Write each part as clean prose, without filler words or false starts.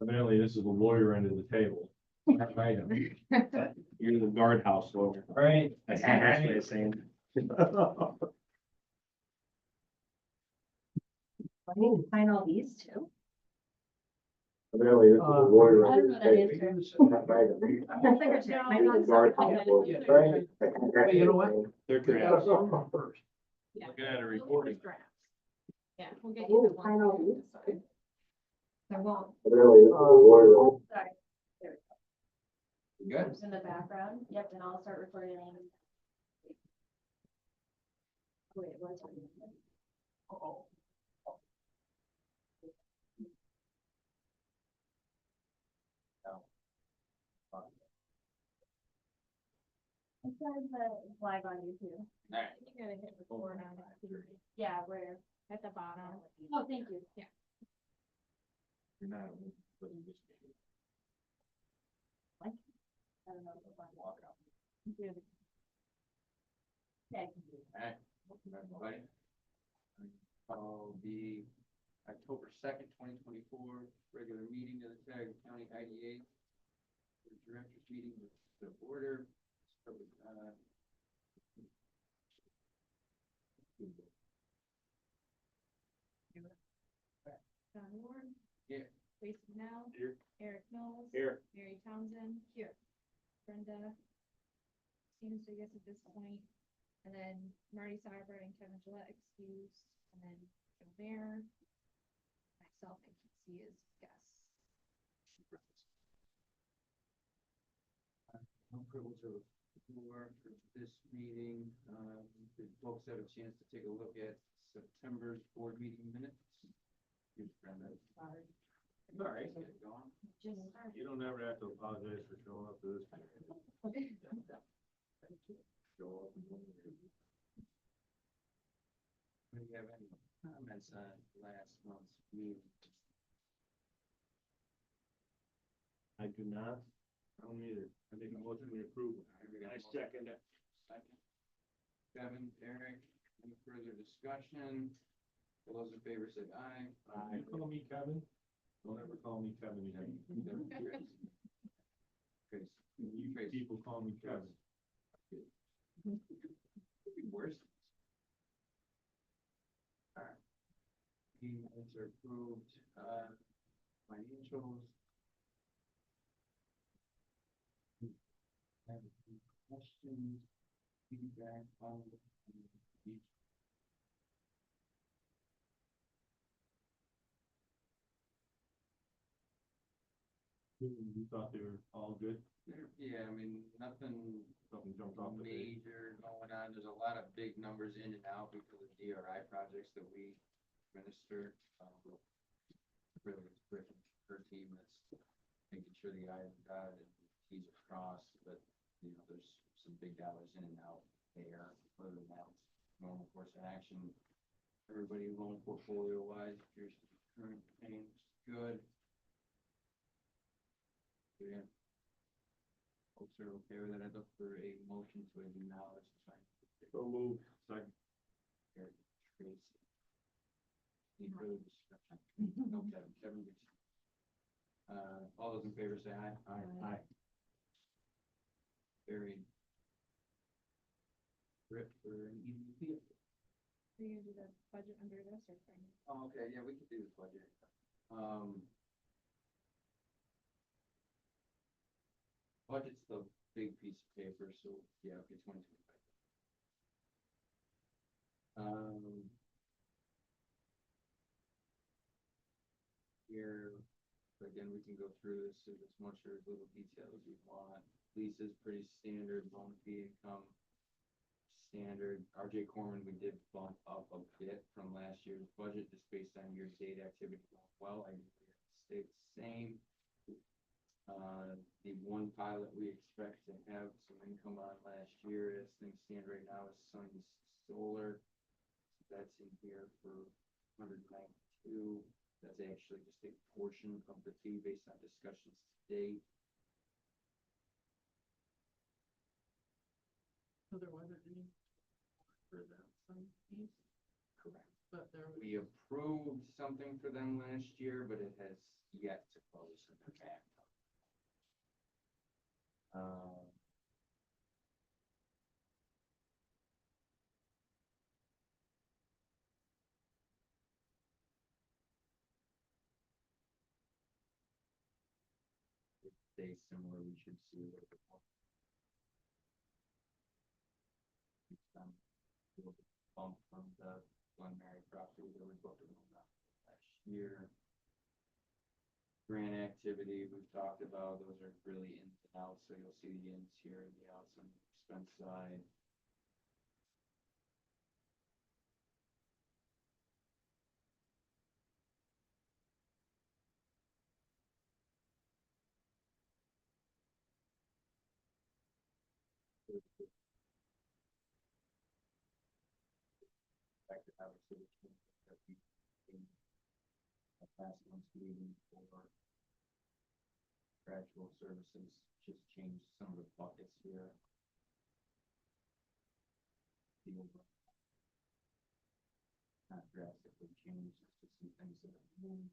Evidently, this is the lawyer end of the table. Right. You're the guardhouse lawyer. Right. That's the best way of saying it. I need to sign all these too. Evidently, this is the lawyer I end don't of know the that table. answer. The secretary, my You're the guardhouse lawyer. Right. Hey, you know what? They're drafts. First. Yeah. Looking at a recording. Yeah, we'll get you the one. Sign all these. I won't. Evidently, this is the lawyer. Sorry. Good. It's in the background. Yep, and I'll start recording. Wait, what's on? Oh. It says the flag on you too. Alright. You gotta hit record on it. Yeah, where? At the bottom. Oh, thank you. Yeah. You're not, but you just. I don't know. Walk out. Okay. Alright, welcome everybody. Call the October 2nd, 2024 regular meeting of the Tioga County IDA. The directors meeting with the order. John Ward. Here. Jason Now. Here. Eric Knowles. Here. Mary Townsend. Here. Brenda. Seems to guess at this point. And then Marty Seibert and Kevin Gillette excused. And then Jim Bear. Myself and Casey is guests. No privilege of the floor for this meeting. Did folks have a chance to take a look at September's board meeting minutes? Here's Brenda. Sorry. All right, get it going. Just started. You don't ever have to apologize for showing up to this. Joel. Do you have any comments on last month's meeting? I do not. I don't either. I make a motion to approve. I second it. Second. Kevin, Eric, any further discussion? All those in favor say aye. You call me Kevin? Don't ever call me Kevin again. Trace. You people call me Kevin. Could be worse. All right. Meeting minutes are approved. Financials. Have any questions, feedback on each? You thought they were all good? Yeah, I mean, nothing Something jumped off the page. major going on. There's a lot of big numbers in and out because of DRI projects that we administer. Really, it's Britt and her team that's making sure the I's are dotted and T's are crossed, but you know, there's some big dollars in and out there. Other than that, it's normal course of action. Everybody loan portfolio wise appears to be current, paying good. So, yeah. Folks are okay with that. I'd look for a motion to acknowledge the scientific So move. Second. Eric Tracy. Any further discussion? No, Kevin gets you. All those in favor say aye. Aye. Carried. Britt for an EDP. Are you gonna do the budget under this or? Oh, okay, yeah, we could do this budget. Budget's the big piece of paper, so yeah, okay, 2025. Here, again, we can go through this in as much or as little detail as we want. Lisa's pretty standard, loan fee income, standard. RJ Corman, we did bump up a bit from last year's budget, just based on year-to-date activity going well. I think it stayed the same. The one pilot we expect to have some income on last year, as things stand right now, is Sun's Solar. That's in here for 192. That's actually just a portion of the fee based on discussions to date. So there wasn't any for the some fees? Correct. But there was, We approved something for them last year, but it has yet to close in the back. If they similar, we should see what the. Bump from the preliminary property that we booked on last year. Grant activity we've talked about, those are really ins and outs, so you'll see the ins here and the outs on the expense side. Back to conversation that we in the last month's meeting for contractual services, just change some of the buckets here. Not drastically change, just some things that have moved.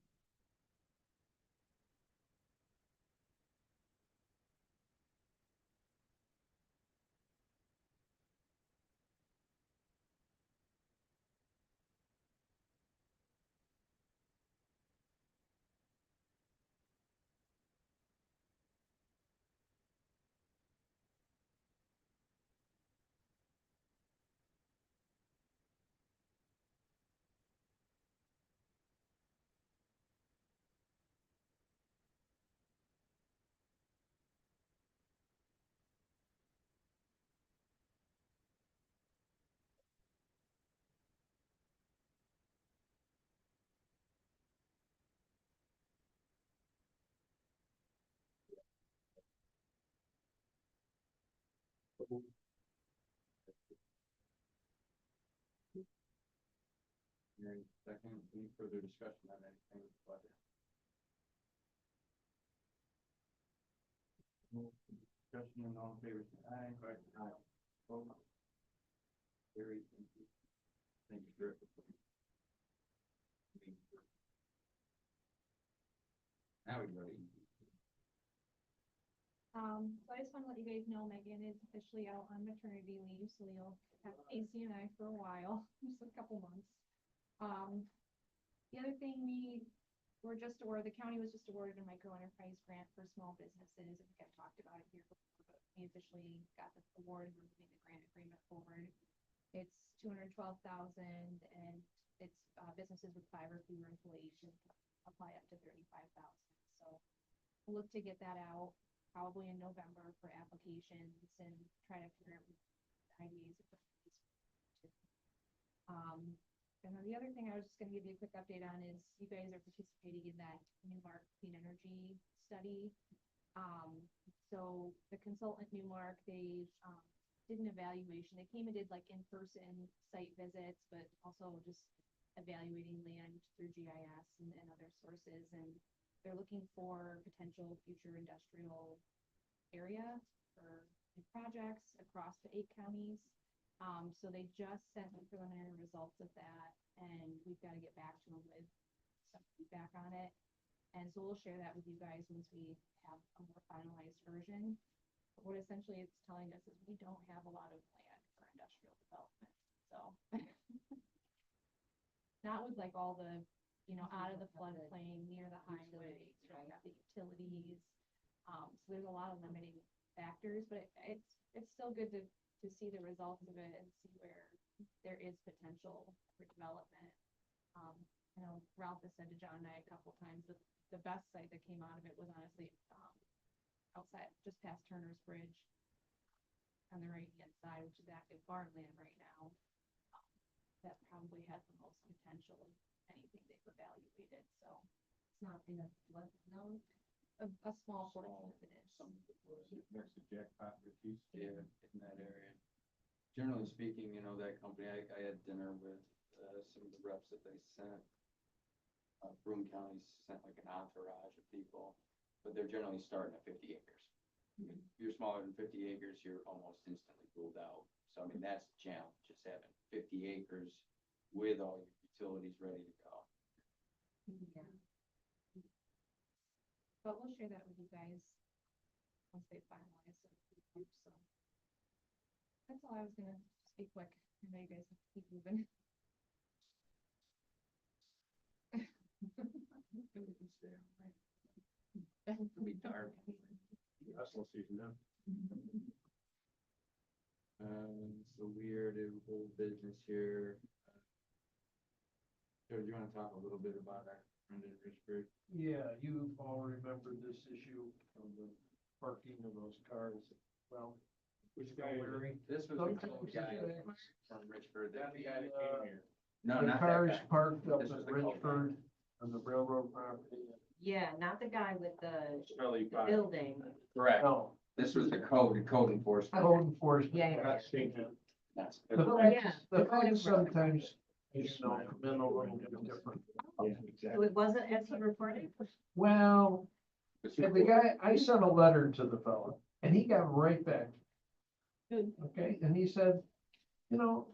And second, any further discussion on anything with the budget? Discussion and all in favor, say aye. Aye. Vote. Carried, thank you. Thank you, Griff. Now we go to So I just want to let you guys know Megan is officially out on maternity leave, so you'll have AC and I for a while, just a couple months. The other thing we were just awarded, the county was just awarded a micro enterprise grant for small businesses. I think I've talked about it here before, but we officially got the award, we're moving the grant agreement forward. It's $212,000 and it's businesses with 5 or fewer employees can apply up to $35,000. So we'll look to get that out probably in November for applications and try to figure out IDs. And then the other thing I was just going to give you a quick update on is you guys are participating in that Newmark Clean Energy study. So the consultant Newmark, they did an evaluation. They came and did like in-person site visits, but also just evaluating land through GIS and other sources. And they're looking for potential future industrial area for new projects across the 8 counties. So they just sent the preliminary results of that, and we've got to get back to them with some feedback on it. And so we'll share that with you guys once we have a more finalized version. But what essentially it's telling us is we don't have a lot of land for industrial development. So not with like all the, out of the floodplain, near the highways, right, got the utilities. So there's a lot of limiting factors, but it's still good to see the results of it and see where there is potential for development. I know Ralph has said to John and I a couple times that the best site that came out of it was honestly outside, just past Turner's Bridge on the right-hand side, which is active farmland right now. That probably has the most potential of anything they've evaluated. So it's not in a flood zone. A small portion of it is. next to Jackpot Rookies. Yeah, in that area. Generally speaking, that company, I had dinner with some of the reps that they sent. Broome County sent like an entourage of people, but they're generally starting at 50 acres. If you're smaller than 50 acres, you're almost instantly ruled out. So, that's the challenge, just having 50 acres with all your utilities ready to go. Yeah. But we'll share that with you guys once they finalize it. So that's all I was gonna just be quick. I know you guys have to keep moving. It'll be dark. Wrestling season now. So weird old business here. Joe, do you wanna talk a little bit about our friend in Richford? Yeah, you all remember this issue of the parking of those cars. Well, Which guy is it? Larry, This was Sometimes the old it's guy a- from Richford. That the guy that came here. No, the not that cars guy. parked up This in was the cul-de-sac. Richford on the railroad property. Yeah, not the guy with the Smelly pie. building. Correct. No, This was the code enforcement. code enforcement. Yeah, yeah, Not stinky. That's- The Oh, facts, yeah. the Code facts enforcement. sometimes, you know, come in a little bit different. Yeah, So exactly. it wasn't as he reported? Well, and the guy, I sent a letter to the fella and he got right back. Good. Okay, and he said, you know,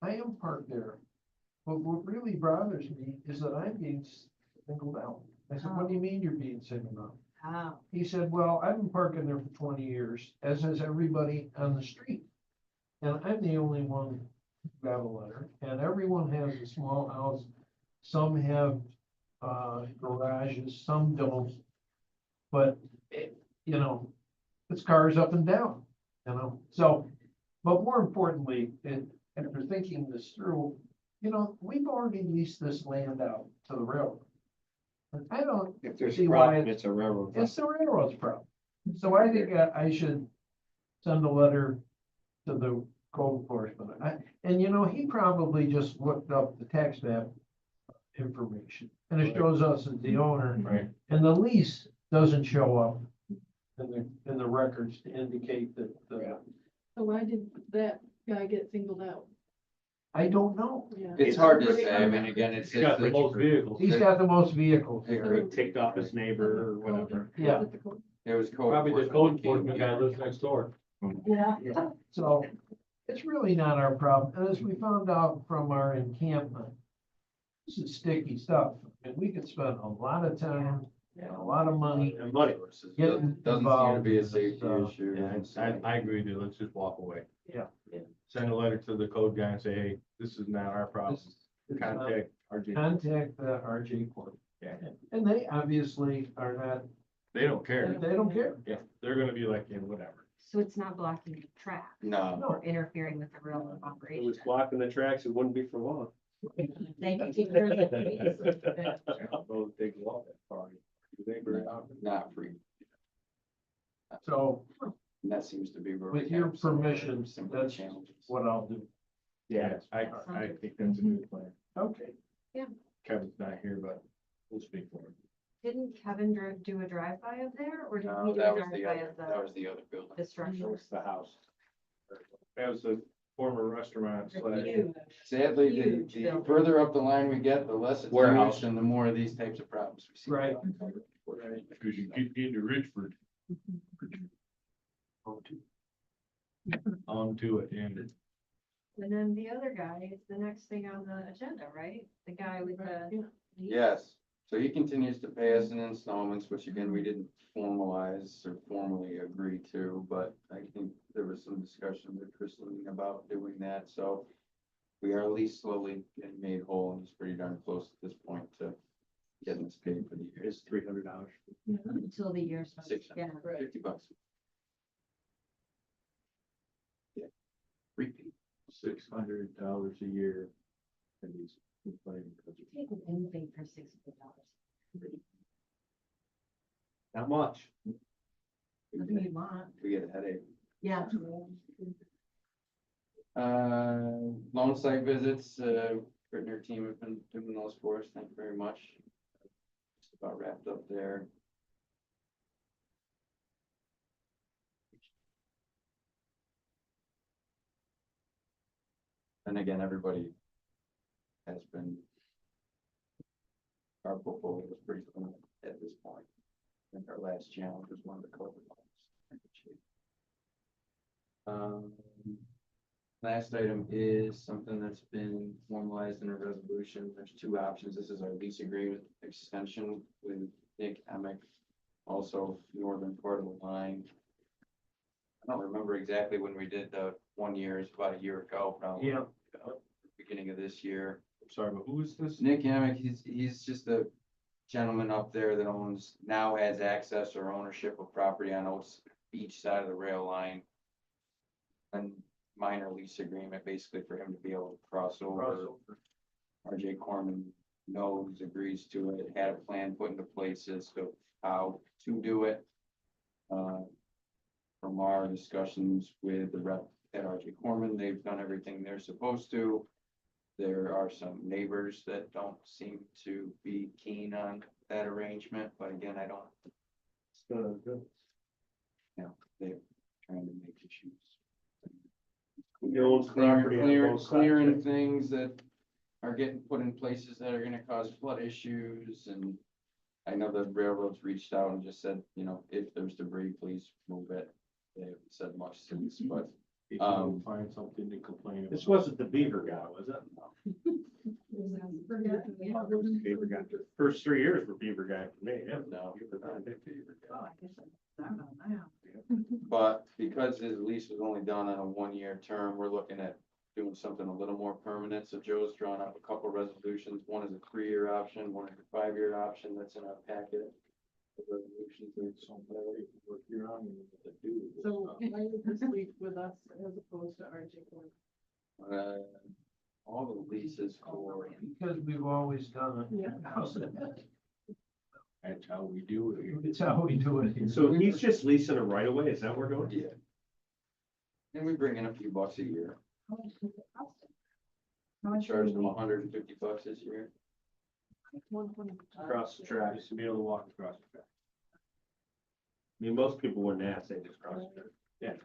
I am parked there. But what really bothers me is that I'm being singled out. I said, what do you mean you're being singled out? Oh, He said, well, I've been parking there for 20 years, as has everybody on the street. And I'm the only one who got a letter, and everyone has a small house. Some have, garages, some don't. But, you know, it's cars up and down, you know, so, but more importantly, after thinking this through, you know, we've already leased this land out to the railroad. And I don't If there's see a why problem, it's a railroad. it's the railroad's problem. So I think I should send a letter to the code enforcement. And you know, he probably just looked up the tax map information and it shows us as the owner. Right. And the lease doesn't show up in the records to indicate that, So why did that guy get singled out? I don't know. Yeah. It's hard to say. I mean, again, it's. He's got the most vehicles. He's got the most vehicles. Or he ticked off his neighbor or whatever. Yeah. It was code. Probably the code enforcement guy lives next door. Yeah. So it's really not our problem. And as we found out from our encampment, this is sticky stuff. And we could spend a lot of time and a lot of money. And money. Getting Doesn't seem to involved be a in this, safety issue. Yeah, I agree with you. Let's just walk away. Yeah. Send a letter to the code guy and say, hey, this is not our problem. It's not- Contact RJ. Contact the RJ Corp. Yeah. And they obviously are not, They don't care. they don't care. Yeah, they're gonna be like, yeah, whatever. so it's not blocking the track No, No. or interfering with the railroad If it operation? was blocking the tracks, it wouldn't be for long. Thank you. Keep your- Those big walk that far. You think very often? not free. So And that seems to be where. with we your have some of our permission, similar that's challenges. what I'll do. Yeah, I think that's a good plan. Okay. Kevin's not here, but we'll speak for him. Didn't Kevin do a drive-by of there or did No, he do that a was the drive-by other, of that was the, the other building. the structure? It's the house. That was a former restaurant slash. Huge. Sadly, Huge the building. further up the line we get, the less it's Warehouse. used and the more of these types of problems we see. Right. Because you get into Richford. On to it, and And then the other guy is the next thing on the agenda, right? The guy with the. lease? Yes, so he continues to pay us in installments, which again, we didn't formalize or formally agree to, but I think there was some discussion with Christine about doing that, so we are at least slowly getting made whole, and he's pretty darn close at this point to getting us paid for the year. it's $300. Until the year's. Yeah. $650. Yeah, repeat. $600 a year. And he's complaining because of- Take anything for $600. Not much. Nothing you want. We get a headache. Yeah. Loan site visits, Britt and her team have been doing those for us, thank you very much. Just about wrapped up there. And again, everybody has been. Our portfolio was pretty limited at this point. I think our last challenge was one of the COVID ones. Last item is something that's been formalized in a resolution. There's two options. This is our lease agreement extension with Nick Emick. Also northern part of the line. I don't remember exactly when we did the 1 year, it's about a year ago, probably. Yeah. Beginning of this year. I'm sorry, but who is this? Nick Emick, he's just a gentleman up there that now has access or ownership of property on each side of the rail line. And minor lease agreement, basically for him to be able to cross over. RJ Corman knows, agrees to it, had a plan put into place as to how to do it. From our discussions with the rep at RJ Corman, they've done everything they're supposed to. There are some neighbors that don't seem to be keen on that arrangement, but again, I don't, Good. they're trying to make issues. He owns property on both sides, Clearing right? things that are getting put in places that are gonna cause flood issues, and I know the railroads reached out and just said, if there's debris, please move it. They haven't said much since, but People will find something to complain about. This wasn't the beaver guy, was it? Beaver guy. First 3 years were Beaver guy for me, yeah. no. Oh, I guess I'm on now. But because his lease was only done on a 1 year term, we're looking at doing something a little more permanent. So Joe's drawn up a couple resolutions. One is a 3 year option, one is a 5 year option that's in our packet. The resolutions and something that work here on and what they do. So why is this lease with us as opposed to RJ Corn? All the leases for, Because we've always done it. Yeah. That's how we do it here. It's how we do it here. So he's just leasing a right away, is that what we're doing? yeah. And we bring in a few bucks a year. How much does it cost him? How much Charge do them we- $150 this year. Across the track. Just to be able to walk across the track. I mean, most people wouldn't ask, they just cross it.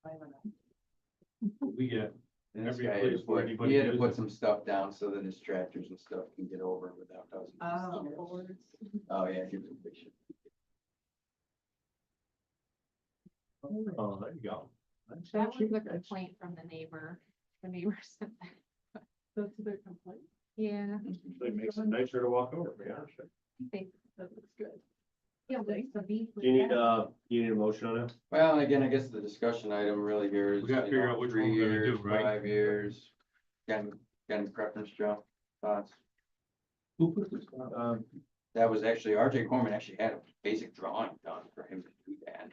I don't know. We get, And this Every guy had to place where put, anybody he had to uses put it. some stuff down so that his tractors and stuff can get over without causing. Oh. Oh, yeah, here's a picture. oh, there you go. That was a complaint from the neighbor. The neighbor said that. That's their complaint. Yeah, Usually makes it nicer to walk over, to be honest. with That looks good. Yeah, what's the beef with you. Do that? you need a motion on it? Well, and again, I guess the discussion item really here is. We gotta figure out which one 3 we're gonna years, do, right? 5 years. Got any preference, Joe? Thoughts? Who put this on? That was actually, RJ Corman actually had a basic drawing done for him to do that.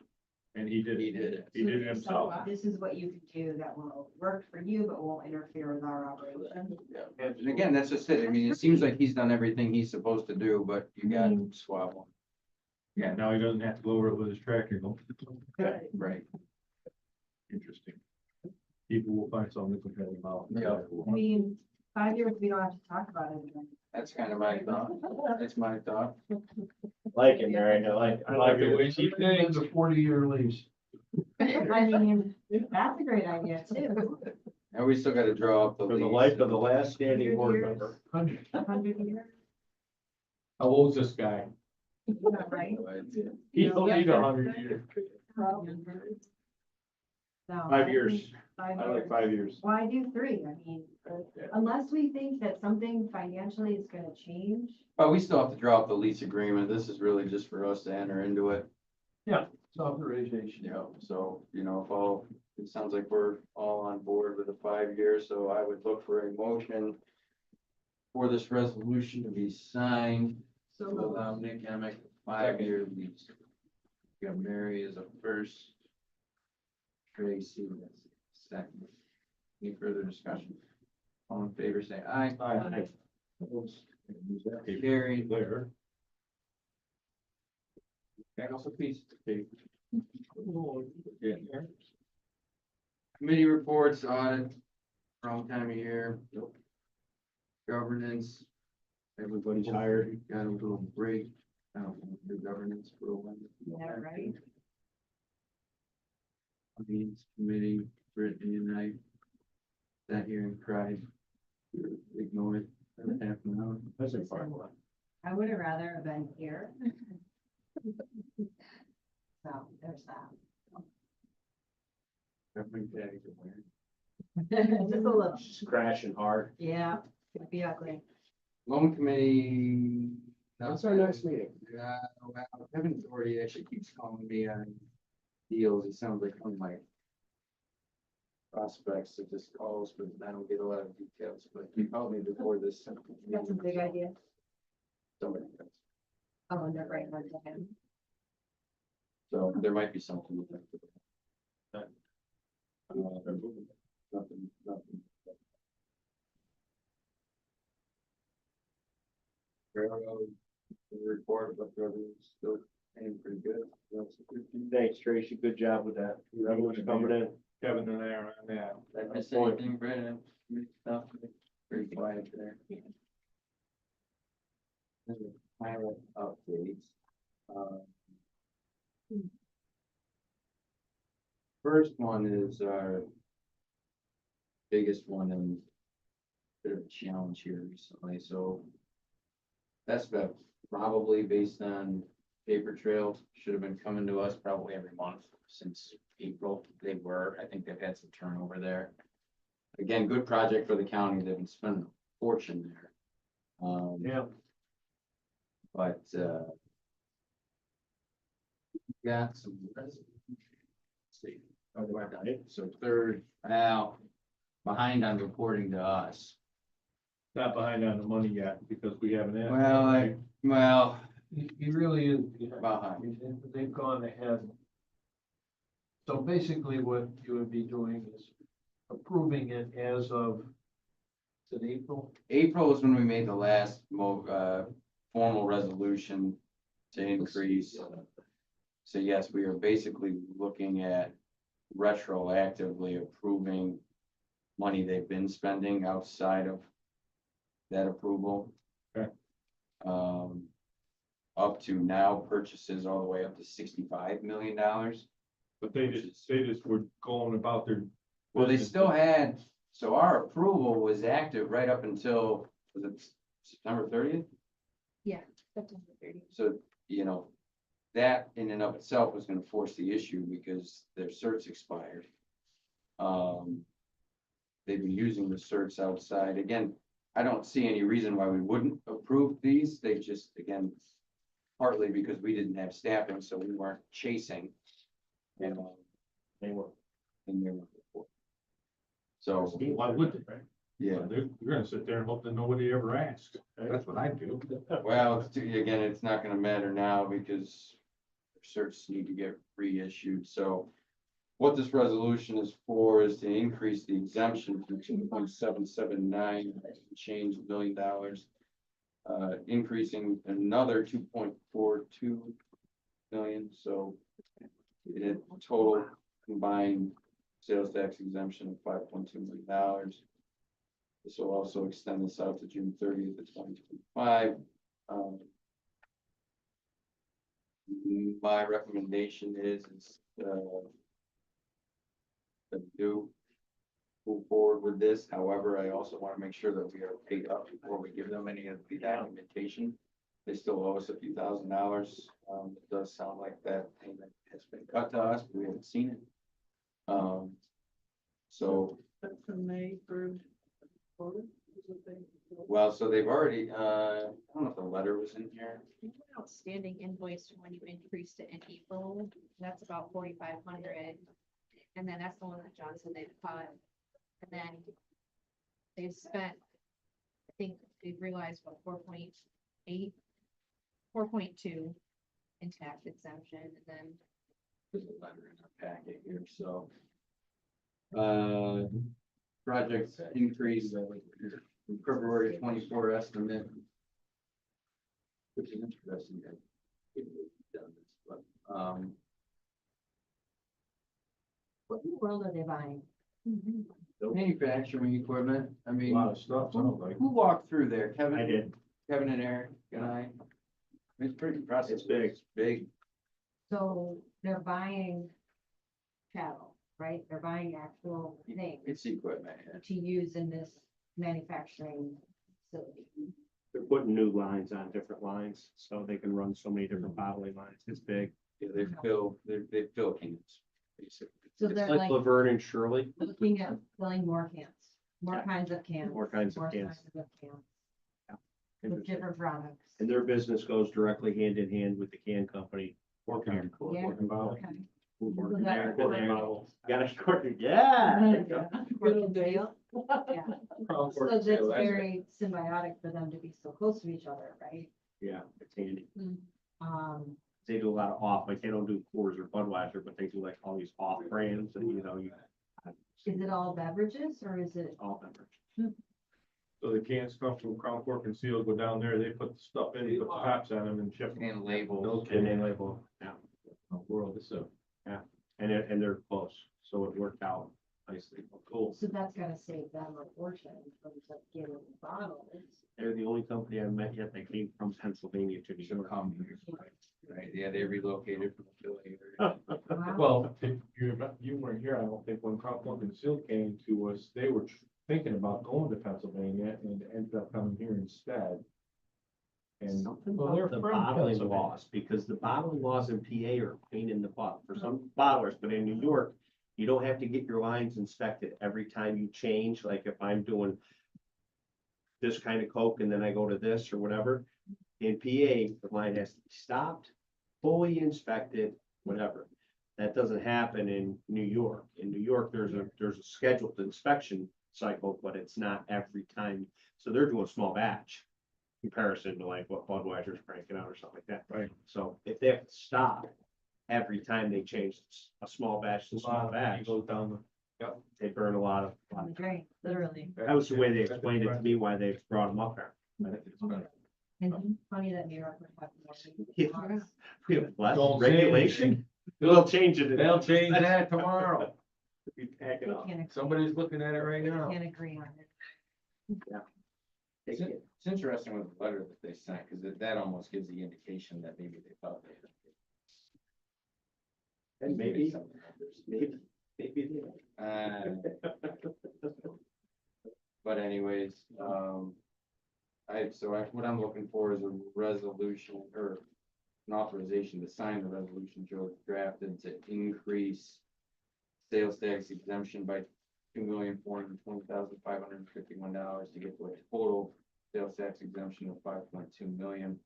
And he did He it. did it. He did it himself. So this is what you could do that will work for you, but won't interfere with our operation. Yeah. And again, that's just it. I mean, it seems like he's done everything he's supposed to do, but you got to swap one. Yeah, now he doesn't have to go over it with his tractor. Right. Interesting. People will find something to complain about. Yeah. I mean, 5 years, we don't have to talk about it again. That's kind of my thought. That's my thought. Like it, Mary, I like the way she It's a 40-year lease. I mean, that's a great idea too. And we still got to draw up the For the lease. life of the last standing 100 board years. member. 100 years, How old's this guy? is that right? He don't need 100 years. No, 5 years. 5 I like years. 5 years. Why do 3? I mean, unless we think that something financially is gonna change. But we still have to draw up the lease agreement. This is really just for us to enter into it. It's authorization. So, it sounds like we're all on board with the 5 years, so I would look for a motion for this resolution to be signed to allow Nick Emick a 5 year lease. We got Mary as a first. Tracy as a second. Any further discussion? All in favor, say aye. Aye. Use that paper. Carrie, There. back off a piece. Yeah. Committee reports, audit, wrong time of year. Governance. Everybody's hired, got a little break. I don't want to do governance for a while. Yeah, right? Finance committee, Brittany and I sat here and cried. Ignored for half an hour. That's a fine one. I would have rather have been here. So there's that. Every day to wear. Just a little, She's crashing hard. yeah, it'd be ugly. Loan committee. That's our next meeting. Yeah, well, Kevin Doherty actually keeps calling me on deals. It sounds like one of my prospects that just calls, but I don't get a lot of details, but he called me before this. That's a big idea. Somebody does. Oh, and they're right, right to him. So there might be something with that. Nothing. Railroad, the report about the revenue is still paying pretty good. That's a good thing. Thanks, Tracy. Good job with that. Everyone's coming in. Kevin and I are on that. Did I miss anything, Brandon? Stuff, pretty quiet there. There's a pilot update. Um, First one is our biggest one and bit of a challenge here recently, so that's about probably based on paper trail, should have been coming to us probably every month since April. They were, I think they've had some turnover there. Again, good project for the county. They've been spending a fortune there. Yeah, But, got some. See, oh, do I got it? So third, now, behind on reporting to us. Not behind on the money yet, because we haven't asked. Well, he really is. behind. They've gone ahead. So basically what you would be doing is approving it as of, is it April? April is when we made the last formal resolution to increase. So yes, we are basically looking at retroactively approving money they've been spending outside of that approval. Okay. Up to now purchases all the way up to $65 million. But they just were going about their. Well, they business. still had, so our approval was active right up until, was it September 30th? September 30th. So, you know, that in and of itself was gonna force the issue because their certs expired. They've been using the certs outside. Again, I don't see any reason why we wouldn't approve these. They just, again, partly because we didn't have staffing, so we weren't chasing. And, They were. and they were before. So, Why would they, right? yeah. They're gonna sit there and hope that nobody ever asks. That's what I do. Well, again, it's not gonna matter now because certs need to get reissued, so. What this resolution is for is to increase the exemption from 2.779 change $1 million. Increasing another 2.42 million, so. It had total combined sales tax exemption of $5.2 million. This will also extend this out to June 30th of 2025. My recommendation is that we do move forward with this. However, I also want to make sure that we are paid up before we give them any of the documentation. They still owe us a few $1,000s. It does sound like that payment has been cut to us, but we haven't seen it. So, That's from May through. October, is what they- well, so they've already, I don't know if the letter was in here. Outstanding invoice from when you increased it in April, that's about 4,500. And then that's the one that John said they've cut. And then they've spent, I think they've realized what, 4.8, 4.2 in tax exemption, and then There's a letter in our packet here, so. Project increase from February 24 estimate. Which is interesting. That we've done this, but, What in the world are they buying? manufacturing equipment, I A mean, lot of stuff, sounds like. who walked through there? I Kevin, did. Kevin and Eric and I. It's pretty impressive. It's big. It's big. So they're buying cattle, right? They're buying actual things It's equipment. Yeah. to use in this manufacturing facility. They're putting new lines on different lines, so they can run so many different bottling lines. It's big. Yeah, they fill cans. basically. So It's they're like like- Laverne and Shirley. Looking at filling more cans, more Yeah. kinds of cans. More kinds of cans. sizes of cans, with Interesting. different products. And their business goes directly hand in hand with the can company. Working on court, Yeah. working about. Okay. Working that- there, been there. Got a short, yeah. Cork and seal. Yeah. Crown So court that's sale, that's it. very symbiotic for them to be so close to each other, right? Yeah, it's handy. They They do a lot of off, like they don't do Coors or Budweiser, but they do like all these off brands and you know, you. is it all beverages or is it? All beverage. So the cans come from Crown Cork and Seal, go down there, they put the stuff in, put the tops on them and ship them. And labels. No And kidding. they label, yeah, World, this is and they're close, so it worked out nicely. Cool. So that's gotta save them a fortune in terms of getting bottles. They're the only company I've met yet that came from Pennsylvania to New Should York. come here, right? Yeah, they relocated from Philly area. Wow. Well, if you weren't here, I don't think, when Crown Cork and Seal came to us, they were thinking about going to Pennsylvania and ended up coming here instead. And Something Well, they're about the from bottling Pennsylvania. laws, because the bottling laws in PA are a pain in the butt for some bottlers, but in New York, you don't have to get your lines inspected every time you change, like if I'm doing this kind of Coke and then I go to this or whatever. In PA, the line has to be stopped, fully inspected, whatever. That doesn't happen in New York. In New York, there's a scheduled inspection cycle, but it's not every time. So they're doing a small batch comparison to like what Budweiser's cranking out or something like that. Right. So if they have to stop every time they change a small batch to a a small lot of batch, goes down the. they burn a lot of. On the drain, literally. That was the way they explained it to me, why they brought them up there. I think it's better. And funny that New York would have more. Yeah. laws. We have less Don't say regulation. They'll change it. They'll change that tomorrow. We pack They it up. can't, Somebody's looking at it right now. can't agree on it. Take It's it. it's interesting with the letter that they sent, because that almost gives the indication that maybe they thought they. And maybe, some numbers. maybe they. But anyways, what I'm looking for is a resolution or an authorization to sign the resolution Joe drafted to increase sales tax exemption by $2,420,551 to get to a total sales tax exemption of $5.2 million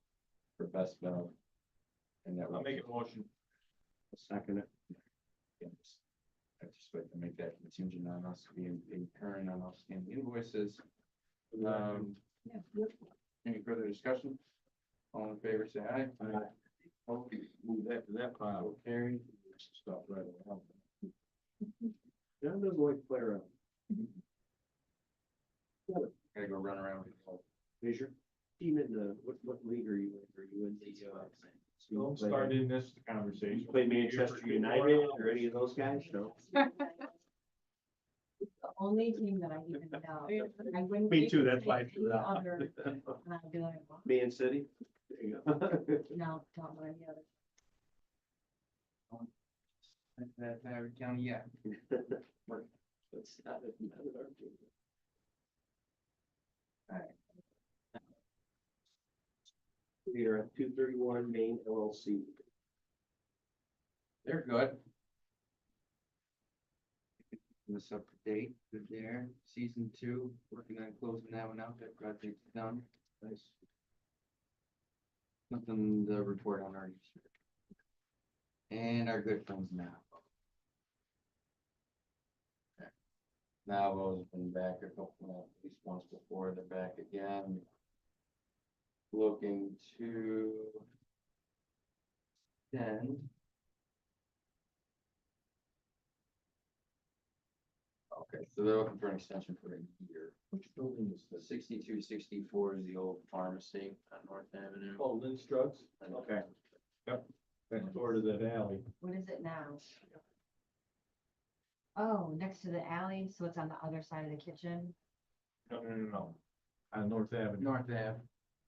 for Best Bev. And that I'll would make a motion. Second it. I just like to make that contingent on us being current on outstanding invoices. Any further discussion? All in favor, say aye. Okay, move that to that pile. Carried. Stuff right around. John doesn't like to play around. Gotta go run around with the Measure. Team in the, what league are you in? Are you in the, Don't start in this conversation. you play Manchester United or any of those guys? No. It's the only team that I even know. I wouldn't Me be too, able to that's why I say threw it any out. other, and I'd be like, well, Man City? There you go. no, don't know any other. That Howard County, yeah. That's not our team. We are at 231 Main LLC. They're good. This up to date, good there. Season 2, working on closing that one out. That project's done. Nice. Nothing to report on our district. And our good friends now. Navajo's been back a couple, at least once before. They're back again. Looking to extend. Okay, so they're looking for an extension for a year. Which building is this? 6264 is the old pharmacy on North Avenue. Oh, Lynn's Drugs? Okay. Yep, next door to that alley. What is it now? Oh, next to the alley, so it's on the other side of the kitchen. No. On North Avenue. North Ave.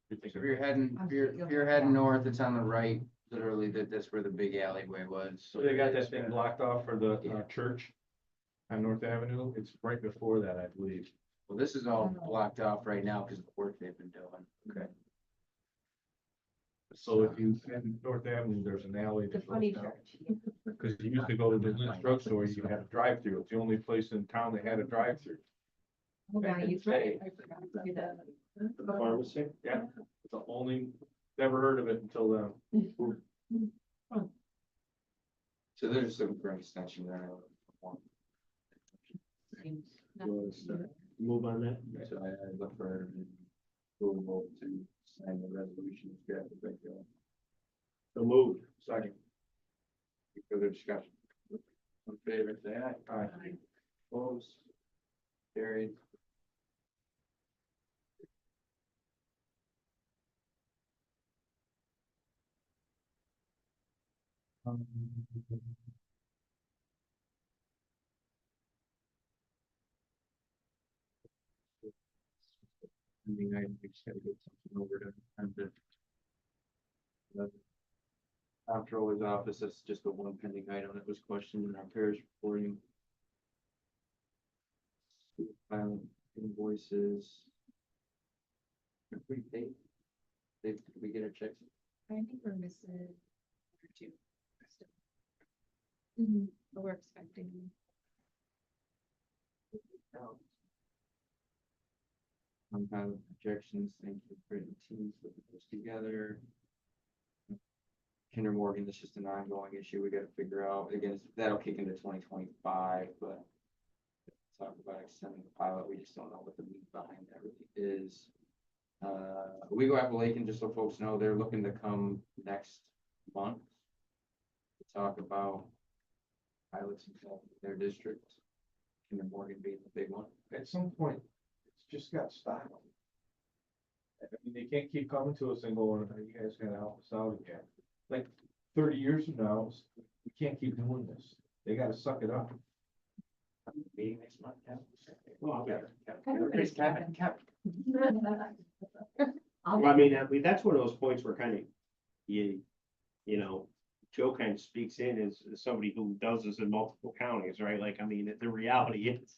You're If thinking- you're heading, if you're heading north, it's on the right, literally, that's where the big alleyway was. So they got that thing blocked off for the church on North Avenue. It's right before that, I believe. Well, this is all blocked off right now because of the work they've been doing. Okay. So if you, in North Avenue, there's an alley The that funny goes down. church. Because you used to go to the Lynn's drugstore, you had a drive-through. It's the only place in town that had a drive-through. Oh, now you say, I forgot to do that. The pharmacy? Yeah, it's the only, never heard of it until then. So they're just looking for an extension there. Seems Move on that. So I look for approval to sign the resolution. So moved. Second. Any further discussion? On favor, say aye. Aye. Opposed? Carried. I mean, I just gotta get something over to, the comptroller's office. That's just the one pending item that was questioned in our parish reporting. Filing invoices. Are we paid? Did we get our checks? I think we're missing one or two. Mm-hmm. But we're expecting. Kind of projections, thank you for the teams putting this together. Kinder Morgan, that's just an ongoing issue we gotta figure out, again, that'll kick into 2025, but. Talk about extending the pilot, we just don't know what the meat behind that really is. Wego Appalachian, just so folks know, they're looking to come next month. To talk about pilots in their district, Kinder Morgan being the big one. At some point, it's just got to stop. I mean, they can't keep coming to us and going, "Oh, you guys gotta help us out again." Like 30 years from now, we can't keep doing this. They gotta suck it up. Meeting next month, yeah. Well, Everybody's Kevin. I'll- Well, I mean, that's one of those points where kind of, you know, Joe kind of speaks in as somebody who does this in multiple counties, right? Like, I mean, the reality is,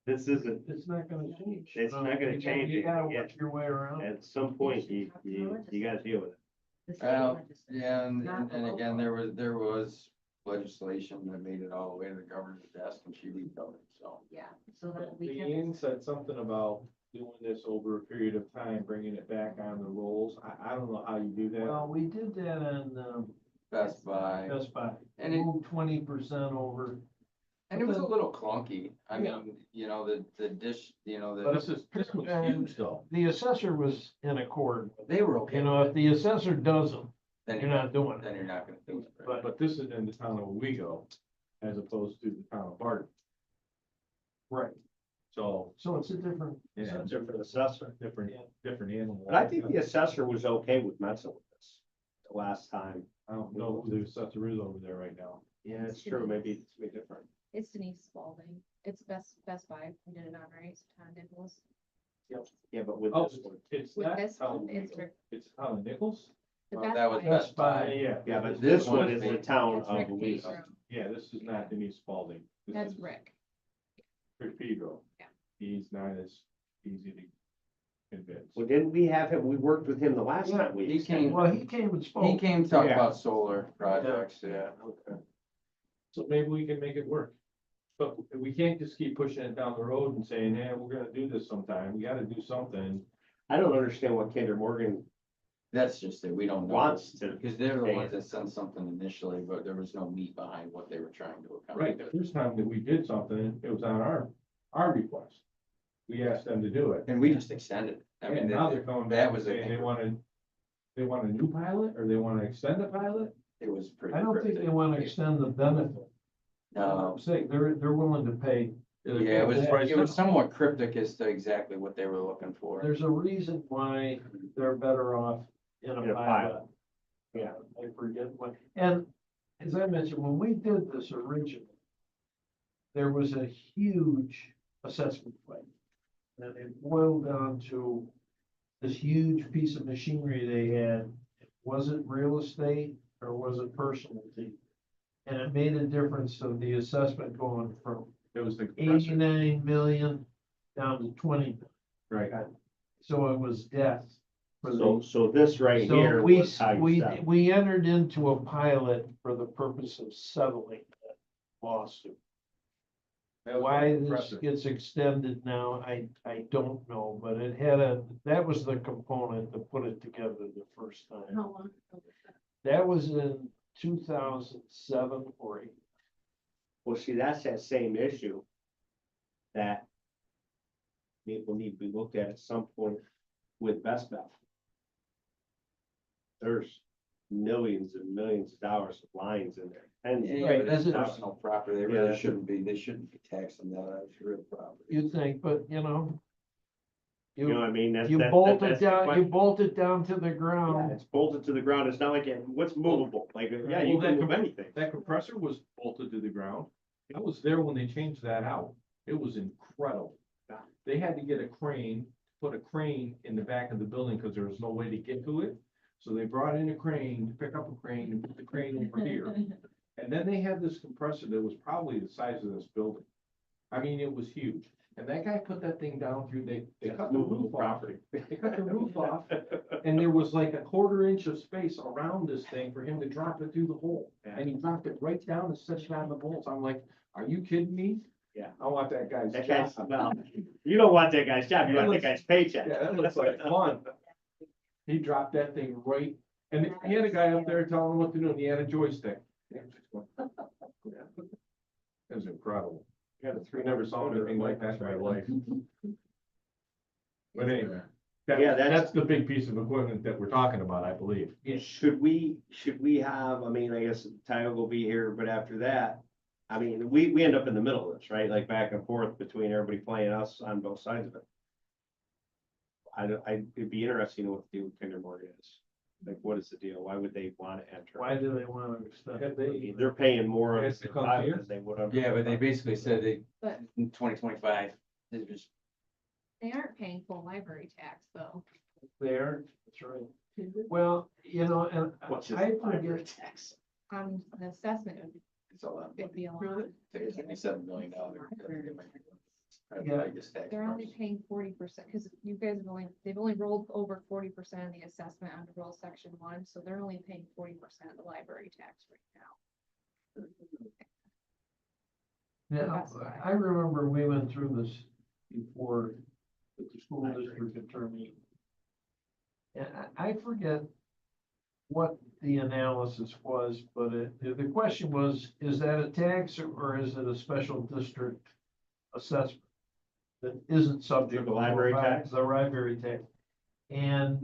this isn't, It's not gonna change. It's not gonna change You it, gotta yeah. work your way around. at some point, you gotta deal with it. the state Well, legislature, yeah, not the and again, local. there was legislation that made it all the way to the governor's desk and she vetoed it, so. Yeah, so that we Leanne can, said something about doing this over a period of time, bringing it back on the rolls. I don't know how you do that. Well, we did that on, Best Buy, Best Buy. and it, Moved 20% over. and it was a little clunky, I Yeah. mean, you know, the dish, you know, But the, this was And- huge though. The assessor was in accord. with it. they were okay. You know, if the assessor doesn't, Then you're not doing it. then you're not gonna do it. right? But this is in the town of Owego as opposed to the town of Barton. Right. So, So it's a different. yeah, Different assessor. different animal. But I think the assessor was okay with messing with this the last time. I don't know who the assessor is over there right now. Yeah, it's true, maybe it's way different. It's Denise Spalding. It's Best Buy. We did it on, right? Town Nichols. Yeah, but with Oh, this one. it's With not this town one, it's Owego. Rick. It's town of Nichols? The Well, Best that was Buy. Best Buy. Yeah, but This this one one is is the town That's of Rick Louisa. Pedro. Yeah, this is not Denise Spalding. This That's is Rick. Rick Pedro. Yeah. He's not as easy to convince. Well, didn't we have him, we worked with him the last Yeah, time we. he extended came- it. Well, he came and He spoke. came to talk Yeah. about solar projects, yeah. Okay. So maybe we can make it work. But we can't just keep pushing it down the road and saying, yeah, we're gonna do this sometime. We gotta do something. I don't understand what Kinder Morgan That's just it, we don't know. wants to. Because they're the ones that sent something initially, but there was no meat behind what they were trying to accomplish. Right, the first time that we did something, it was on our request. We asked them to do it. And we just extended it. I mean, And now they're coming that back and was, I saying think, they want a new pilot, or they wanna extend the pilot? it was pretty. I don't think they want to extend the benefit. No, I'm saying they're willing to pay. yeah, it was somewhat cryptic as to exactly what they were looking for. There's a reason why they're better off in In a a pilot. Yeah, I forget what, and as I mentioned, when we did this originally, there was a huge assessment fight. And it boiled down to this huge piece of machinery they had. Was it real estate or was it personalty? And it made a difference of the assessment going from It was the compressor, 89 million down to 20. right? So it was death. for So, the. so this right So here we, was how you we, settle. we entered into a pilot for the purpose of settling that lawsuit. That was Why this impressive. gets extended now, I don't know, but it had that was the component that put it together the first time. How long ago was that? That was in 2007 or 8. Well, see, that's that same issue that will need to be looked at some point with Best Beth. There's millions and millions of dollars of lines in there. And Right, but that's is it- personal property, they Yeah, really that's- shouldn't be, they shouldn't be taxing that as real property. You think, but you know what you, I mean? That's, you that, bolt that's it the down, you question. bolt it down to the Yeah, ground. it's bolted to the ground. It's not like what's movable. Like, yeah, you Well, can that move anything. That compressor was bolted to the ground. I was there when they changed that out. It was incredible. They had to get a crane, put a crane in the back of the building because there was no way to get to it. So they brought in a crane, to pick up a crane and put the crane over here. And then they had this compressor that was probably the size of this building. I mean, it was huge. And that guy put that thing down through, they cut the roof off. They cut the roof off. And there was like a 1/4 inch of space around this thing for him to drop it through the hole. And he dropped it right down and set it on the bolts. I'm like, are you kidding me? Yeah. I want that guy's That job. guy's, well, you don't want that guy's job. You want that guy's paycheck. Yeah, that looks like fun. He dropped that thing right, and he had a guy up there telling him what to do, and he had a joystick. It was incredible. Yeah, the I never saw anything like that in my life. But anyway, Yeah, that's the big piece of equipment that we're talking about, I believe. Should we have, I mean, I guess Tioga will be here, but after that, I mean, we end up in the middle of this, right? Like back and forth between everybody playing us on both sides of it. It'd be interesting to know what the deal with Kinder Morgan is. Like, what is the deal? Why would they want to enter? Why do they want to extend? Have I they- mean, they're paying more Has to on come pilot here? than they would have. Yeah, but they basically said they, But in 2025, they just, they aren't paying full library tax though. There, that's right. Well, you know, and What's his I library forget, tax? On the assessment, it's a lot. it'd be a lot. Really? It's $57 million. Yeah. They're only paying 40%, because you guys have they've only rolled over 40% of the assessment under rule section 1, so they're only paying 40% of the library tax right now. now, That's why. I remember we went through this before with the school district attorney. And I forget what the analysis was, but the question was, is that a tax or is it a special district assessment? That isn't subject. The library tax? The library tax. And,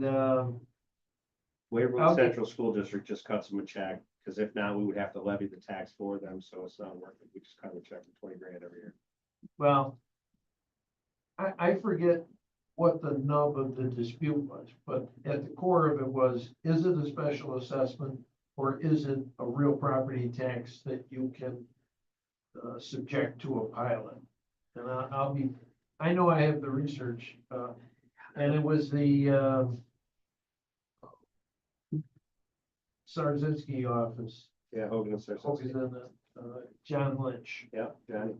Waverly I'll be- Central School District just cuts them a check, because if not, we would have to levy the tax for them, so it's not worth it. We just cut them a check for 20 grand every year. well, I forget what the nub of the dispute was, but at the core of it was, is it a special assessment? Or is it a real property tax that you can subject to a pilot? And I know I have the research, and it was the Sarzinski office, Yeah, Hogan and Sarah. focused on John Lynch, Yeah, Johnny.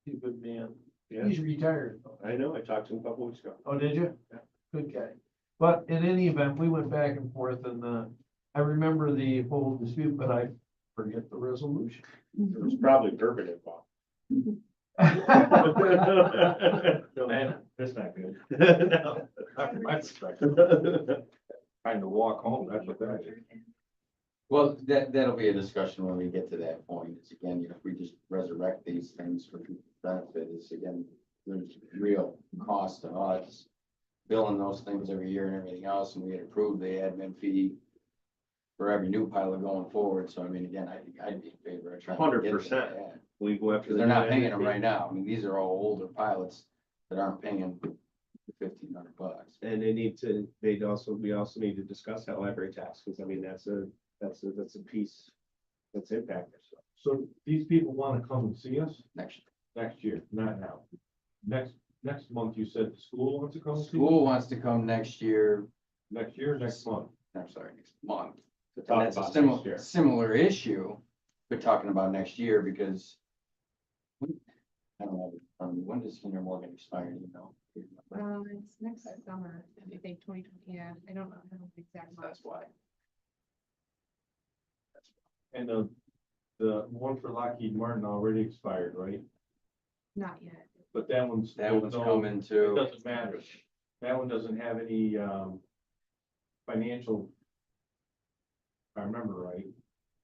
he's a good man. Yeah, He's retired. I know. I talked to him a couple weeks ago. Oh, did you? Yeah. Good guy. But in any event, we went back and forth and, I remember the whole dispute, but I forget the resolution. It was probably Durbin involved. Man, that's not good. No. That's trying to walk home, that's what that is. Well, that'll be a discussion when we get to that point. It's again, if we just resurrect these things for people's benefit, it's again, there's real cost to us. Billing those things every year and everything else, and we had approved the admin fee for every new pilot going forward. So I mean, again, I think I'd be in favor of trying to get to 100%. that. We go after. Because they're not paying them right now. I mean, these are all older pilots that aren't paying $1,500. And we also need to discuss that library tax, because I mean, that's a piece that's impacted. So these people wanna come and see us Next year, not now. Next month, you said the school wants to come see us? school wants to come next year. Next year, next month. I'm sorry, next month. To And talk that's a about next similar, year. similar issue, we're talking about next year because I don't know, when does Kinder Morgan expire, you know? It's next summer, I think 2020. Yeah, I don't know the exact month. That's why. And the one for Lockheed Martin already expired, right? Not yet. But that one's. That there's one's no- coming It too. doesn't matter. That one doesn't have any, financial. If I remember right,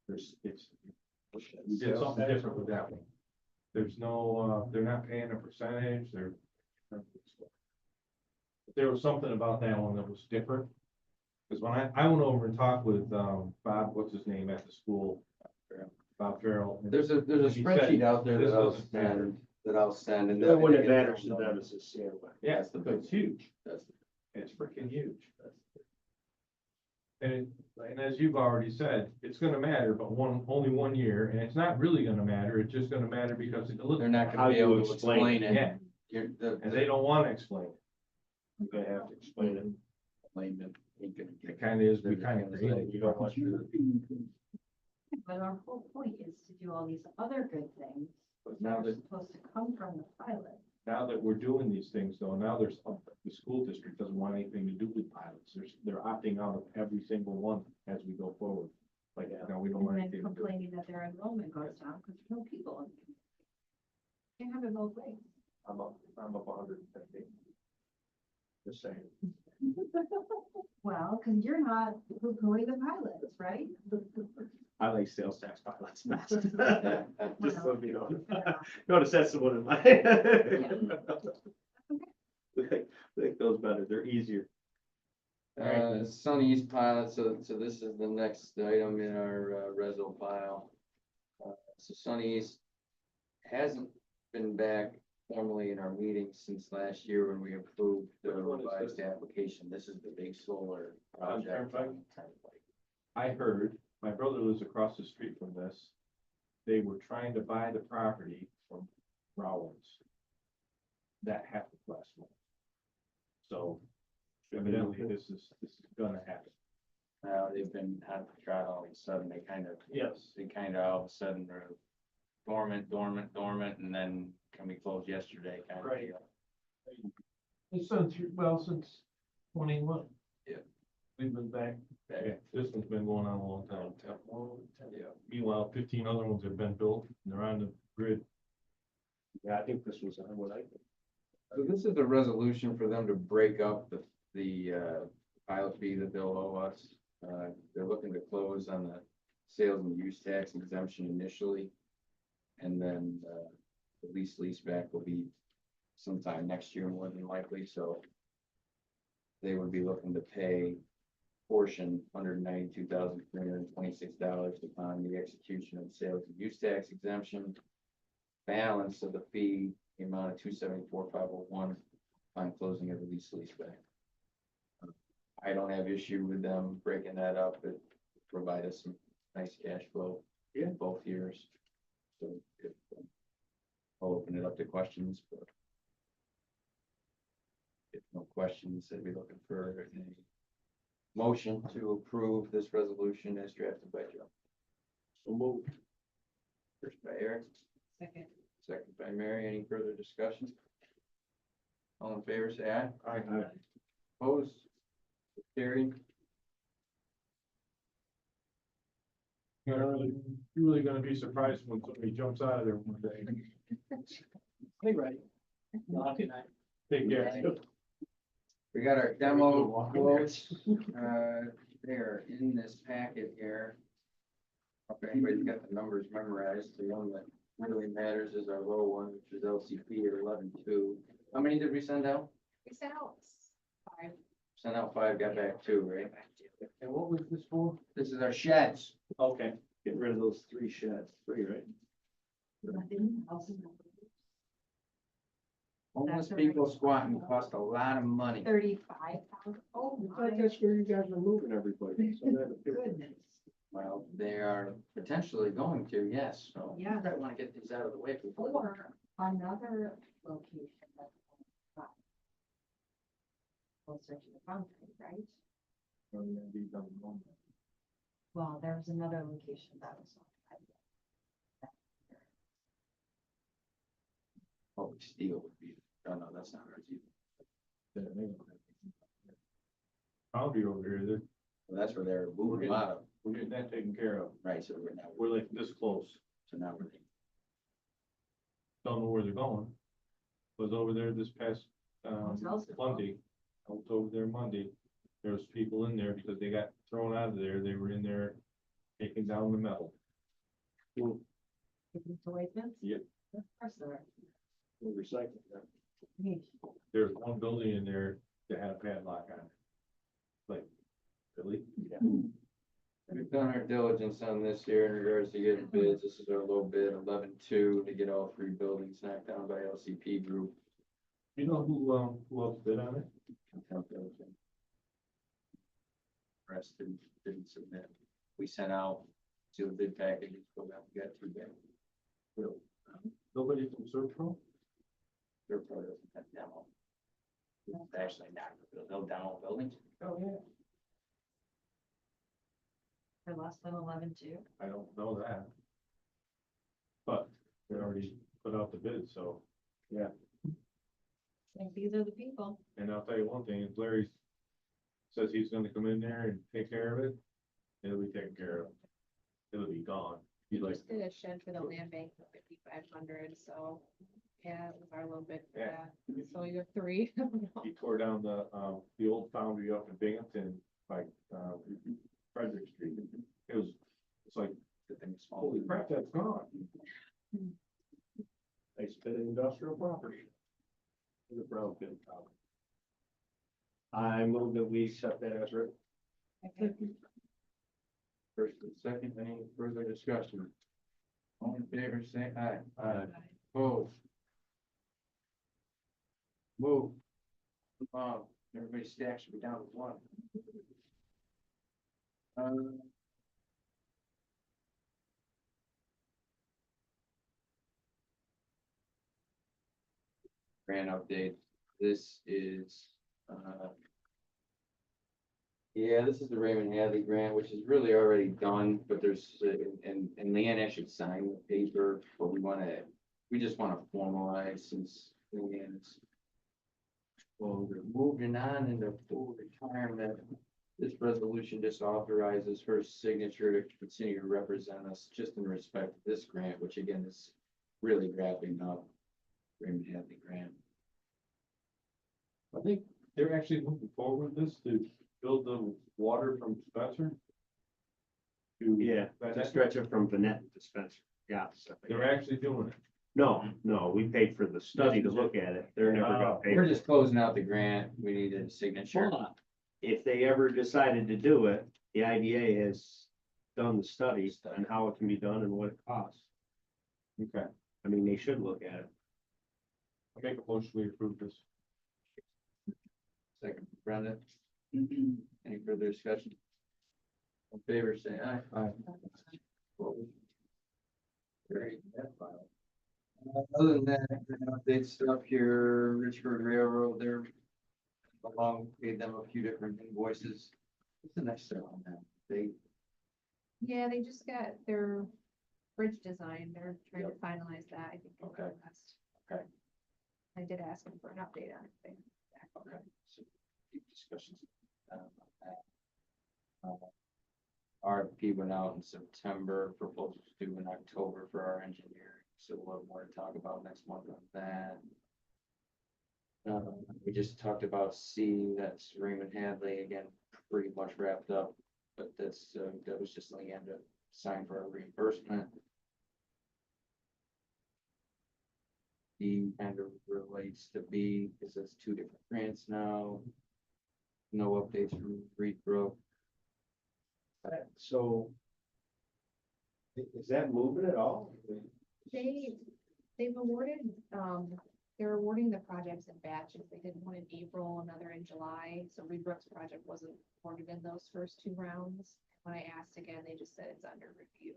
we did something different with that one. There's no, they're not paying a percentage, but there was something about that one that was different. Cause when I went over and talked with, Bob, what's his name at the school? Bob Farrell. and There's a he said, spreadsheet out there this that I'll doesn't matter. send, that I'll send. And The one that again, matters to them is the sandwich. Yeah, That's the big it's huge. That's It's freaking huge. And as you've already said, it's gonna matter, but only 1 year, and it's not really gonna matter, it's just gonna matter because it looks. They're not How gonna be you able to explain explain it. it. Yeah, You're, and they don't wanna explain it. They have to explain it. layman ain't gonna get It kinda is, we kinda created, you don't want you to. But our whole point is to do all these other good things But that now are that, supposed to come from the pilot. now that we're doing these things though, now the school district doesn't want anything to do with pilots. They're opting out of every single one as we go forward. Like, now we don't And want then anything to do. complaining that their enrollment goes down because there's no people in the community. Can't have it both ways. I'm up 150. Just saying. Well, because you're not poo-pooing the pilots, right? I like sales tax pilots best. Yeah. Just so Well, you know. fair enough. Notice that's the one in my. Like those better, they're easier. Sunny East pilot, so this is the next item in our, resol file. So Sunny East hasn't been back formally in our meetings since last year when we approved the Which one is revised this? application. This is the big solar On project. Turnpike? I heard, my brother lives across the street from this. They were trying to buy the property from Rollins. That happened last month. So evidently this is gonna happen. They've been on the trot all of a sudden, they kind of, Yes. all of a sudden are dormant, and then can we close yesterday kind of Right. deal. It's since 21. Yeah. We've been back. Yeah, this one's been going on a long time. Yeah. Meanwhile, 15 other ones have been built, and they're on the grid. Yeah, I think this was on what I think. So this is a resolution for them to break up the pilot fee that they'll owe us. They're looking to close on the sales and use tax exemption initially. And then, the lease back will be sometime next year, more than likely, so. They would be looking to pay portion, $192,326 upon the execution of sales and use tax exemption. Balance of the fee, the amount of $274,501 on closing of the lease back. I don't have issue with them breaking that up. It provide us some nice cash flow in both years. So if, I'll open it up to questions, but if no questions, I'd be looking for a motion to approve this resolution as drafted by Joe. So moved. First by Eric, Second. second by Mary. Any further discussion? All in favor, say aye. Aye. Opposed? Carried. You're really gonna be surprised when somebody jumps out of there one day. Hey, right. Good night. Take care. We got our demo quotes, they're in this packet here. If anybody's got the numbers memorized, the one that really matters is our low one, which is LCP at 11.2. How many did we send out? We sent out 5. Sent out 5, got back 2, right? And what was this for? This is our sheds. Okay. Get rid of those 3 sheds, 3, right? Homeless That's people right. squatting cost a lot of money. 35,000. Oh, I thought that's where you guys were moving everybody. So that- goodness. Well, they are potentially going to, yes, so. Yeah. I want to get these out of the way before. Or another location that's closer to the boundary, right? Well, there was another location that was. Public steel would be, oh no, that's not ours either. Boundary over here, Well, that's where they're moving a lot of, we're getting that taken care of. right, so we're now, We're like this close, so now we're. don't know where they're going. Was over there this past, Hotels are Monday. I was over there Monday. There was people in there because they got thrown out of there. They were in there taking down the metal. Taking away fence? Yep. Of course there are. We're recycling that. Yeesh. There's one building in there that had a padlock on it. Like, really? Yeah. We've done our diligence on this year in regards to getting bids. This is our low bid, 11-2, to get all 3 buildings knocked down by LCP Group. You know who else bid on it? Rest didn't submit. We sent out sealed bid packages, but we got 2 bids. Really? Nobody from Serpro? Their part doesn't have demo. It's actually not, no demo buildings. Oh, yeah. For less than 11.2. I don't know that. But they already put out the bid, so, yeah. Like, these are the people. And I'll tell you one thing, if Larry says he's gonna come in there and take care of it, it'll be taken care of. It'll be gone. We He's like, just did a shed for the land bank for 5,500, so, yeah, it was our little bit for Yeah. that. So you have 3. he tore down the old foundry up in Binghamton, like, Frederick Street. It's like, holy crap, that's gone. They spit industrial property. The brownfield property. I move that we accept that as written. First and second, any further discussion? All in favor, say aye. Opposed? Move. Everybody's stack should be down to 1. Grant update, this is, yeah, this is the Raymond Hadley grant, which is really already done, but there's, and Leanne actually signed the paper, but we just wanna formalize since Leanne's well, we're moving on into full retirement. This resolution just authorizes her signature to continue to represent us just in respect to this grant, which again is really wrapping up Raymond Hadley grant. I think they're actually moving forward with this to build the water from Spencer. Yeah, to stretch it from Vanette to Spencer. Yeah. They're actually doing it. No, we paid for the study to look at it. They're never gonna pay. We're just closing out the grant. We needed a signature. Hold on. If they ever decided to do it, the IDA has done the study on how it can be done and what it costs. Okay. I mean, they should look at it. I make a motion we approve this. Second, Brenda. Any further discussion? In favor, say aye. Aye. Opposed? Carried. Other than that, update stuff here, Richford Railroad, they're along, paid them a few different invoices. What's the next step on that? Yeah, they just got their bridge design. They're trying to finalize that, I think. in Okay. August. Okay. I did ask them for an update on it. Okay. So, deep discussions. RFP went out in September, proposals due in October for our engineering, so we'll have more to talk about next month on that. We just talked about C, that's Raymond Hadley, again, pretty much wrapped up, but that's, that was just like end of sign for a reimbursement. D kind of relates to B, because that's 2 different grants now. No updates from Reed Brook. So. Is that moving at all? They've awarded, they're awarding the projects in batches. They did one in April, another in July, so Reed Brook's project wasn't awarded in those first 2 rounds. When I asked again, they just said it's under review.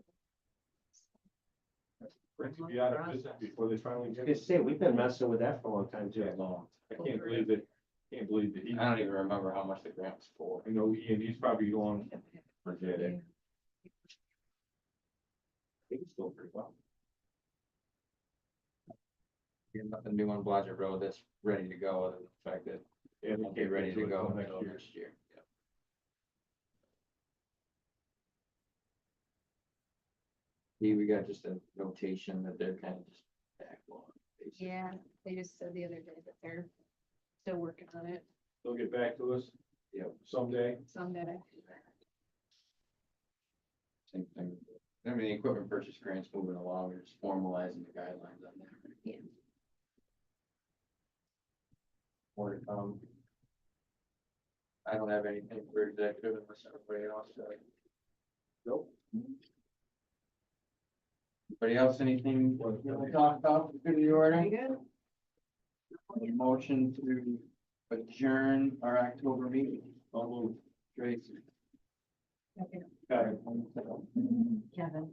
Brent to be out of business before they finally get Like I it. say, we've been messing with that for a long time too. I can't believe that he, I don't even remember how much the grant was for. I know, and he's probably going, forget it. I think it's still pretty well. Nothing new on Blodgett Road that's ready to go, other than the fact that And We'll be ready to go next until year. next year. Yep. See, we got just a notation that they're kind of just backlog. basically. Yeah, they just said the other day that they're still working on it They'll get back to us. Yep. Someday. someday. Same thing. I mean, the equipment purchase grants moving along, we're just formalizing the guidelines on that. Yeah. More to come. I don't have anything for executive unless everybody else does. Nope. Anybody else, anything you want to talk about, good in the order? Pretty good. A motion to adjourn our October meeting. I'll move. Tracy. Okay, Kevin. Kevin.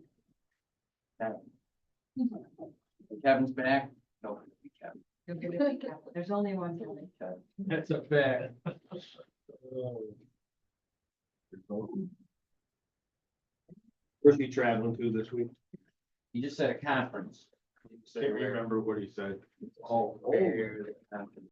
Kevin's back? No, Kevin. You'll get it, Kevin. There's only one Kevin. That's a fact. Where's he traveling to this week? He just said a conference. He said Can't where- remember what he said. Oh, where the conference